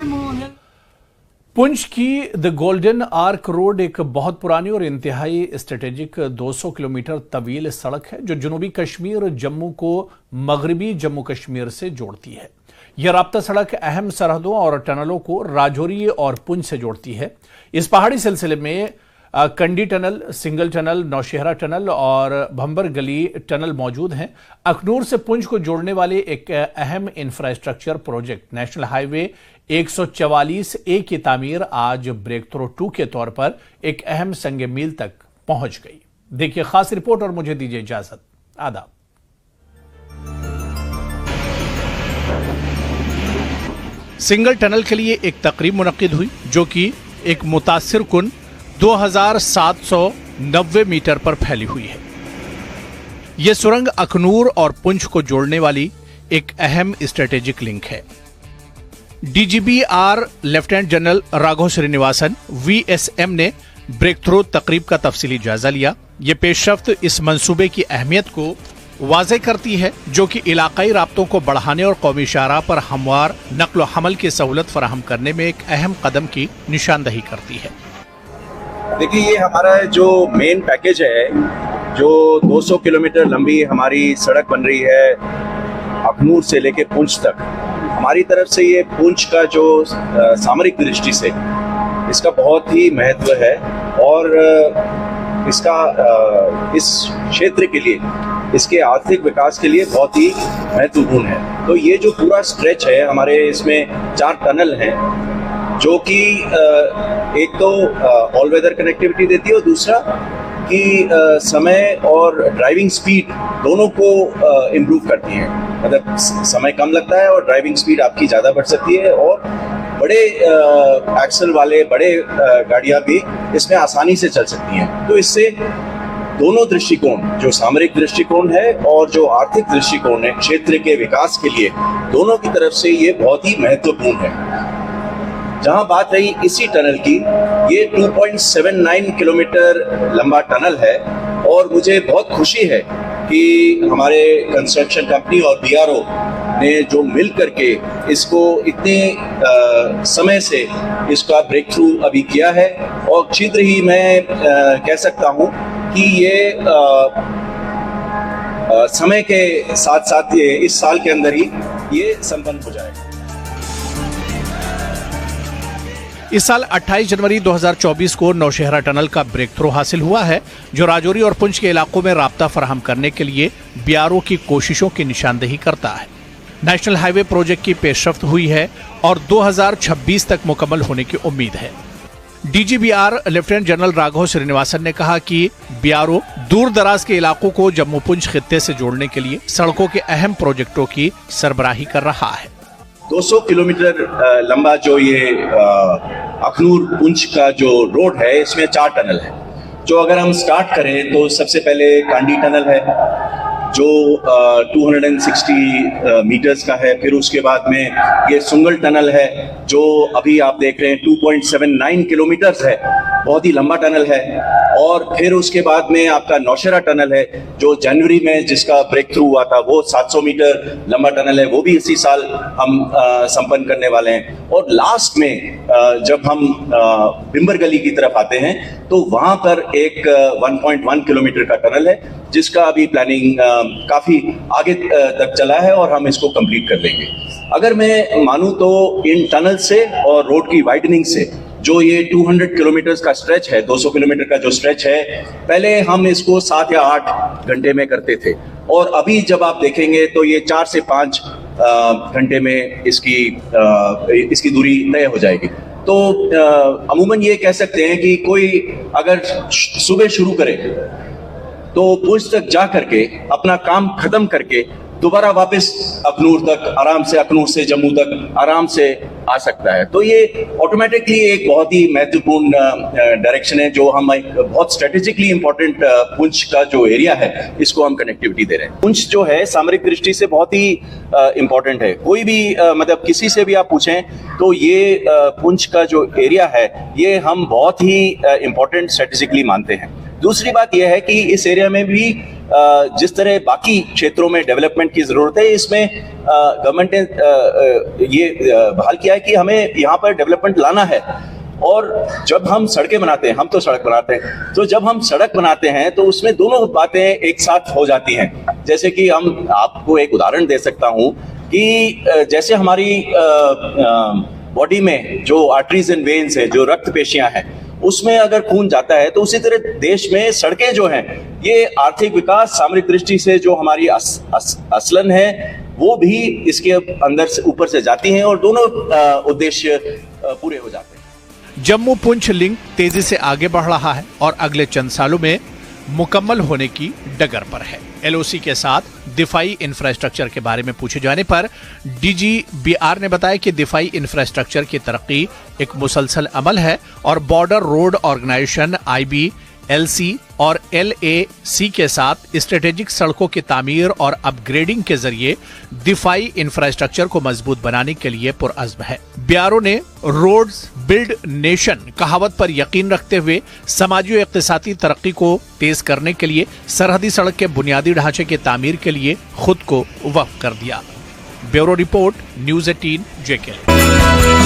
पुंछ की the golden arc road एक बहुत पुरानी और इंतहाई स्ट्रेटेजिक 200 किलोमीटर तवील सड़क है जो जनूबी कश्मीर जम्मू को मगरबी जम्मू कश्मीर से जोड़ती है। यह राब्ता सड़क अहम सरहदों और टनलों को राजौरी और पुंछ से जोड़ती है। इस पहाड़ी सिलसिले में Kandi tunnel, single tunnel, Naushera tunnel और भंबर गली टनल मौजूद हैं। अखनूर से पुंछ को जोड़ने वाले एक अहम infrastructure project national highway 144A की तामीर आज ब्रेक थ्रू 2 के तौर पर एक अहम संग मील तक पहुंच गई। देखिए खास रिपोर्ट और मुझे दीजिए इजाजत। आदाब। सिंगल टनल के लिए एक तकरीब मुनक्किद हुई जो कि एक मुतासिर कुन 2790 मीटर पर फैली हुई है। यह सुरंग अखनूर और पुंछ को जोड़ने वाली एक अहम स्ट्रेटेजिक लिंक है। DGBR lieutenant general Raghav Srinivasan VSM ने ब्रेक थ्रू तकरीब का तफसीली जायजा लिया। यह पेशरफ्त इस मंसूबे की अहमियत को वाज़ेह करती है जो कि इलाकाई राब्तों को बढ़ाने और कौमी शाहराह पर हमवार नक्ल हमल की सहूलत फराहम करने में एक अहम कदम की निशानदही करती है। देखिए, ये हमारा जो मेन पैकेज है, जो 200 किलोमीटर लंबी हमारी सड़क बन रही है अखनूर से लेके पुंछ तक। हमारी तरफ से ये पुंछ का जो सामरिक दृष्टि से इसका बहुत ही महत्व है और इसका इस क्षेत्र के लिए, इसके आर्थिक विकास के लिए बहुत ही महत्वपूर्ण है। तो ये जो पूरा स्ट्रेच है, हमारे इसमें 4 टनल हैं जो कि एक तो ऑल वेदर कनेक्टिविटी देती है और दूसरा कि समय और ड्राइविंग स्पीड दोनों को इम्प्रूव करती है। मतलब समय कम लगता है और ड्राइविंग स्पीड आपकी ज़्यादा बढ़ सकती है और बड़े एक्सल वाले बड़े गाड़ियाँ भी इसमें आसानी से चल सकती हैं। तो इससे दोनों दृष्टिकोण, जो सामरिक दृष्टिकोण है और जो आर्थिक दृष्टिकोण है क्षेत्र के विकास के लिए, दोनों की तरफ से ये बहुत ही महत्वपूर्ण है। जहां बात रही इसी टनल की, ये 2.79 किलोमीटर लंबा टनल है और मुझे बहुत खुशी है कि हमारे कंस्ट्रक्शन कंपनी और BRO ने जो मिल करके इसको इतने समय से इसका ब्रेक थ्रू अभी किया है और शीघ्र ही मैं कह सकता हूं कि ये समय के साथ साथ ये इस साल के अंदर ही ये संपन्न हो जाएगा। इस साल 28 जनवरी 2024 को नौशहरा टनल का ब्रेक थ्रू हासिल हुआ है जो राजौरी और पुंछ के इलाकों में राब्ता फराहम करने के लिए BRO की कोशिशों की निशानदेही करता है। नेशनल हाईवे प्रोजेक्ट की पेशरफ्त हुई है और 2026 तक मुकम्मल होने की उम्मीद है। DGBR lieutenant general Raghav Srinivasan ने कहा कि BRO दूर दराज के इलाकों को जम्मू पुंछ खित्ते से जोड़ने के लिए सड़कों के अहम प्रोजेक्टों की सरबराही कर रहा है। 200 किलोमीटर लंबा जो ये अखनूर पुंछ का जो रोड है, इसमें 4 टनल है। जो अगर हम स्टार्ट करें तो सबसे पहले कांडी टनल है जो 260 मीटर्स का है। फिर उसके बाद में ये सुंगल टनल है जो अभी आप देख रहे हैं 2.79 किलोमीटर्स है, बहुत ही लंबा टनल है। और फिर उसके बाद में आपका नौशहरा टनल है जो जनवरी में जिसका ब्रेक थ्रू हुआ था, वो 700 मीटर लंबा टनल है, वो भी इसी साल हम संपन्न करने वाले हैं। और लास्ट में जब हम बिम्बर गली की तरफ आते हैं तो वहां पर एक 1.1 किलोमीटर का टनल है जिसका अभी प्लानिंग काफी आगे तक चला है और हम इसको कंप्लीट कर लेंगे। अगर मैं मानूं तो इन टनल से और रोड की वाइडनिंग से जो ये 200 किलोमीटर का स्ट्रेच है, 200 किलोमीटर का जो स्ट्रेच है, पहले हम इसको 7 या 8 घंटे में करते थे और अभी जब आप देखेंगे तो ये 4 से 5 घंटे में इसकी दूरी तय हो जाएगी। तो अमूमन ये कह सकते हैं कि कोई अगर सुबह शुरू करे तो पुंछ तक जा करके अपना काम खत्म करके दोबारा वापस अखनूर तक आराम से, अखनूर से जम्मू तक आराम से आ सकता है। तो ये ऑटोमेटिकली एक बहुत ही महत्वपूर्ण डायरेक्शन है जो हम एक बहुत स्ट्रेटेजिकली इंपॉर्टेंट पुंछ का जो एरिया है इसको हम कनेक्टिविटी दे रहे हैं। पुंछ जो है सामरिक दृष्टि से बहुत ही इंपॉर्टेंट है। कोई भी मतलब किसी से भी आप पूछें तो ये पुंछ का जो एरिया है ये हम बहुत ही इंपॉर्टेंट स्ट्रेटेजिकली मानते हैं। दूसरी बात यह है कि इस एरिया में भी जिस तरह बाकी क्षेत्रों में डेवलपमेंट की जरूरत है, इसमें गवर्नमेंट ने ये बहाल किया है कि हमें यहाँ पर डेवलपमेंट लाना है। और जब हम सड़कें बनाते हैं, हम तो सड़क बनाते हैं, तो जब हम सड़क बनाते हैं तो उसमें दोनों बातें एक साथ हो जाती हैं। जैसे कि हम आपको एक उदाहरण दे सकता हूं कि जैसे हमारी बॉडी में जो आर्टरीज एंड वेन्स है, जो रक्त पेशियां हैं, उसमें अगर खून जाता है तो उसी तरह देश में सड़कें जो हैं, ये आर्थिक विकास, सामरिक दृष्टि से जो हमारी असलन है, वो भी इसके अंदर से ऊपर से जाती हैं और दोनों उद्देश्य पूरे हो जाते हैं। जम्मू पुंछ लिंक तेजी से आगे बढ़ रहा है और अगले चंद सालों में मुकम्मल होने की डगर पर है। एलओसी के साथ दिफाई इंफ्रास्ट्रक्चर के बारे में पूछे जाने पर डीजीबीआर ने बताया कि दिफाई इंफ्रास्ट्रक्चर की तरक्की एक मुसलसल अमल है और बॉर्डर रोड ऑर्गेनाइजेशन IBLC और LAC के साथ स्ट्रेटेजिक सड़कों की तामीर और अपग्रेडिंग के जरिए दिफाई इंफ्रास्ट्रक्चर को मजबूत बनाने के लिए पुरअज़्म है। ब्यूरो ने रोड्स बिल्ड नेशन कहावत पर यकीन रखते हुए समाजी और इक़्तिसादी तरक्की को तेज करने के लिए सरहदी सड़क के बुनियादी ढांचे की तामीर के लिए खुद को वक्फ कर दिया। Bureau report, News 18 JK।